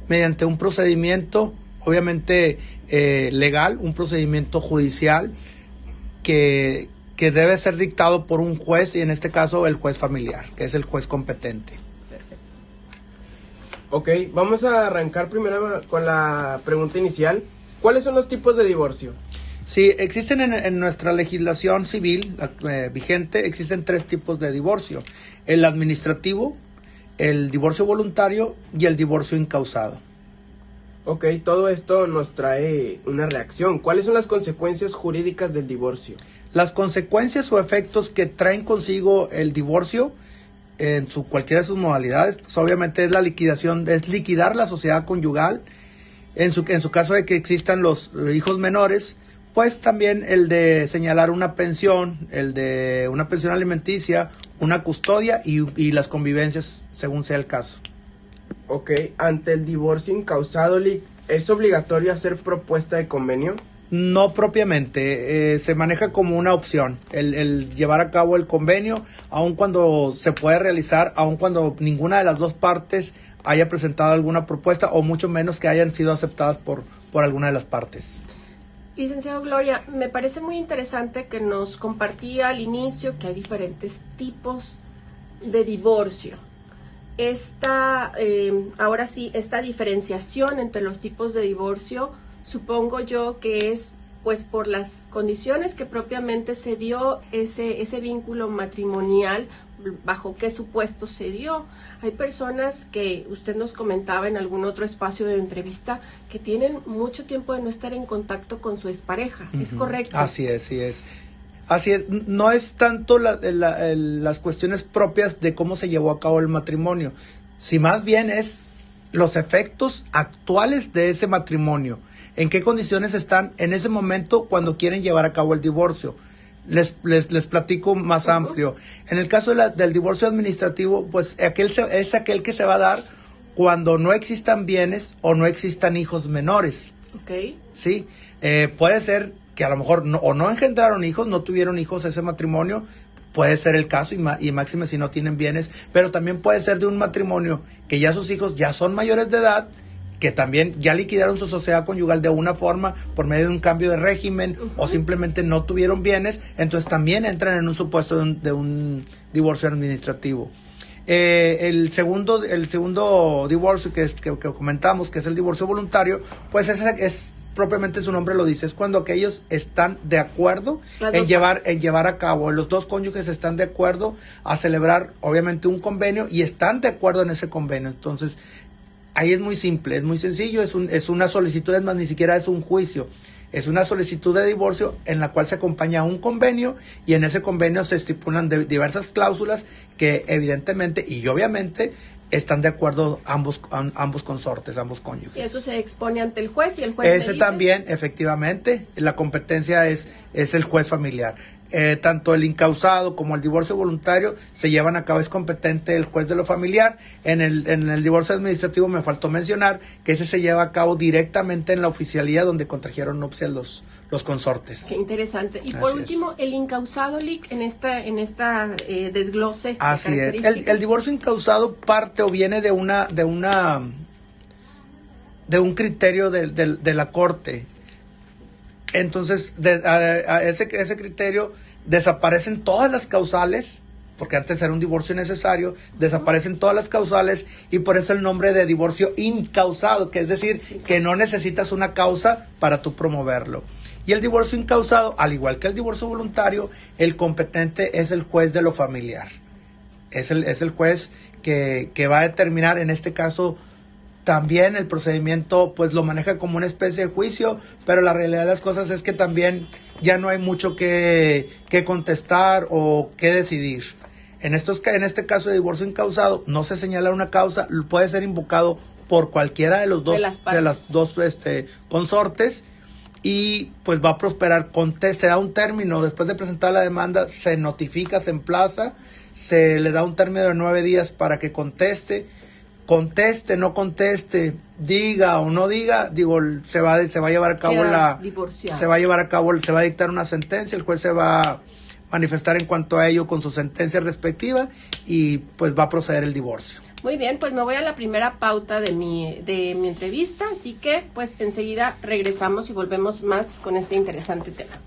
mediante un procedimiento, obviamente legal, un procedimiento judicial que debe ser dictado por un juez, y en este caso el juez familiar, que es el juez competente. Perfecto. Ok, vamos a arrancar primero con la pregunta inicial. ¿Cuáles son los tipos de divorcio? Sí, existen en nuestra legislación civil vigente, existen 3 tipos de divorcio: el administrativo, el divorcio voluntario y el divorcio incausado. Ok, todo esto nos trae una reacción. ¿Cuáles son las consecuencias jurídicas del divorcio? Las consecuencias o efectos que traen consigo el divorcio, en cualquiera de sus modalidades, pues obviamente es la liquidación, es liquidar la sociedad conyugal. En su caso de que existan los hijos menores, pues también el de señalar una pensión, el de una pensión alimenticia, una custodia y las convivencias según sea el caso. Ok, ante el divorcio incausado, ¿es obligatorio hacer propuesta de convenio? No propiamente, se maneja como una opción el llevar a cabo el convenio, aun cuando se puede realizar, aun cuando ninguna de las dos partes haya presentado alguna propuesta, o mucho menos que hayan sido aceptadas por alguna de las partes. Licenciado Gloria, me parece muy interesante que nos compartía al inicio que hay diferentes tipos de divorcio. Ahora sí, esta diferenciación entre los tipos de divorcio, supongo yo que es pues por las condiciones que propiamente se dio ese vínculo matrimonial, bajo qué supuesto se dio. Hay personas que usted nos comentaba en algún otro espacio de entrevista que tienen mucho tiempo de no estar en contacto con su expareja, ¿es correcto? Así es, sí es. Así es, no es tanto las cuestiones propias de cómo se llevó a cabo el matrimonio, si más bien es los efectos actuales de ese matrimonio, en qué condiciones están en ese momento cuando quieren llevar a cabo el divorcio. Les platico más amplio. En el caso del divorcio administrativo, pues es aquel que se va a dar cuando no existan bienes o no existan hijos menores. Ok. Sí, puede ser que a lo mejor no engendraron hijos, no tuvieron hijos ese matrimonio, puede ser el caso, y máxime si no tienen bienes, pero también puede ser de un matrimonio que ya sus hijos ya son mayores de edad, que también ya liquidaron su sociedad conyugal de una forma por medio de un cambio de régimen, o simplemente no tuvieron bienes, entonces también entran en un supuesto de un divorcio administrativo. El segundo divorcio que comentamos, que es el divorcio voluntario, pues es propiamente su nombre lo dice, es cuando aquellos están de acuerdo en llevar a cabo, los dos cónyuges están de acuerdo a celebrar obviamente un convenio y están de acuerdo en ese convenio. Entonces ahí es muy simple, es muy sencillo, es una solicitud, es más, ni siquiera es un juicio, es una solicitud de divorcio en la cual se acompaña un convenio, y en ese convenio se estipulan diversas cláusulas que evidentemente y obviamente están de acuerdo ambos consortes, ambos cónyuges. Y eso se expone ante el juez, y el juez Ese también, efectivamente, la competencia es el juez familiar. Tanto el incausado como el divorcio voluntario se llevan a cabo, es competente el juez de lo familiar. En el divorcio administrativo me faltó mencionar que ese se lleva a cabo directamente en la oficialía donde contrajeron nupcias los consortes. Qué interesante. Y por último, el incausado, Lic, en esta desglose. Así es. El divorcio incausado parte o viene de un criterio de la corte. Entonces, a ese criterio desaparecen todas las causales, porque antes era un divorcio necesario, desaparecen todas las causales, y por eso el nombre de divorcio incausado, que es decir, que no necesitas una causa para tú promoverlo. Y el divorcio incausado, al igual que el divorcio voluntario, el competente es el juez de lo familiar. Es el juez que va a determinar, en este caso, también el procedimiento pues lo maneja como una especie de juicio, pero la realidad de las cosas es que también ya no hay mucho que contestar o que decidir. En este caso de divorcio incausado no se señala una causa, puede ser invocado por cualquiera de las dos consortes, y pues va a prosperar. Se da un término después de presentar la demanda, se notifica, se emplaza, se le da un término de 9 días para que conteste, no conteste, diga o no diga, se va a llevar a cabo se va a dictar una sentencia, el juez se va a manifestar en cuanto a ello con su sentencia respectiva, y pues va a proceder el divorcio. Muy bien, pues me voy a la primera pauta de mi entrevista, así que pues enseguida regresamos y volvemos más con este interesante tema.